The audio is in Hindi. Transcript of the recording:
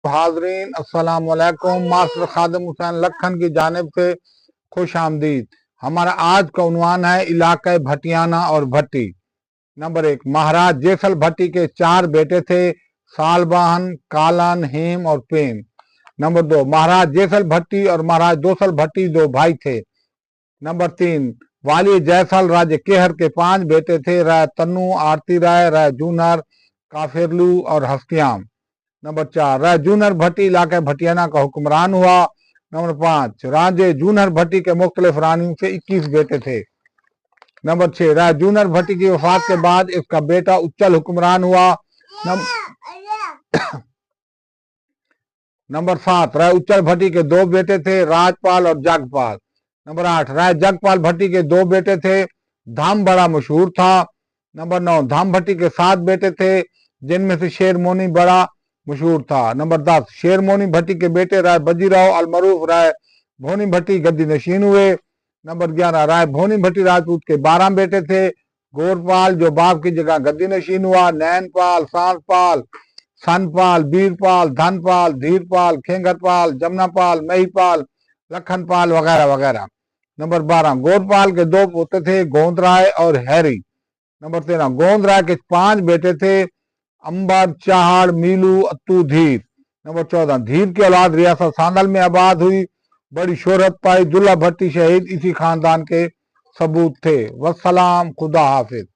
हाजरीन अस्सलाम वालेकुम। मास्टर खादिम हुसैन लखन की जानिब से खुश आमदीद। हमारा आज का उन्वान है इलाका भटियाना और भट्टी। नंबर 1, महाराज जेसल भट्टी के 4 बेटे थे, सालबाहन, कालन, हेम और पेम। नंबर 2, महाराज जेसल भट्टी और महाराज दोसल भट्टी 2 भाई थे। नंबर 3, वाली जयसल राज्य केहर के 5 बेटे थे, राय तन्नू, आरती राय, राय जूनर, काफिरलू और हस्तियाम। नंबर 4, राय जूनर भट्टी इलाके भटियाना का हुक्मरान हुआ। नंबर 5, राजे जूनर भट्टी के मुख्तलिफ रानियों से 21 बेटे थे। नंबर 6, राय जूनर भट्टी की वफात के बाद इसका बेटा उच्चल हुक्मरान हुआ। नंबर 7, राय उच्चल भट्टी के 2 बेटे थे, राजपाल और जगपाल। नंबर 8, राय जगपाल भट्टी के 2 बेटे थे, धाम बड़ा मशहूर था। नंबर 9, धाम भट्टी के 7 बेटे थे, जिनमें से शेरमोनी बड़ा मशहूर था। नंबर 10, शेरमोनी भट्टी के बेटे राय बजीराव अलमरूफ राय भोनी भट्टी गद्दी नशीन हुए। नंबर 11, राय भोनी भट्टी राजपूत के 12 बेटे थे, गोरपाल जो बाप की जगह गद्दी नशीन हुआ, नैनपाल, सांसपाल, सनपाल, बीरपाल, धनपाल, धीरपाल, खेंगरपाल, जमनापाल, महीपाल, लखनपाल वगैरह वगैरह। नंबर 12, गोरपाल के 2 पोते थे, गोंदराय और हैरी। नंबर 13, गोंदराय के 5 बेटे थे, अंबर, चाहड़, मीलू, अत्तू, धीर। नंबर 14, धीर की औलाद रियासत सांदल में आबाद हुई, बड़ी शोहरत पाई। दुल्ला भट्टी शहीद इसी खानदान के सबूत थे। वस्सलाम, खुदा हाफिज।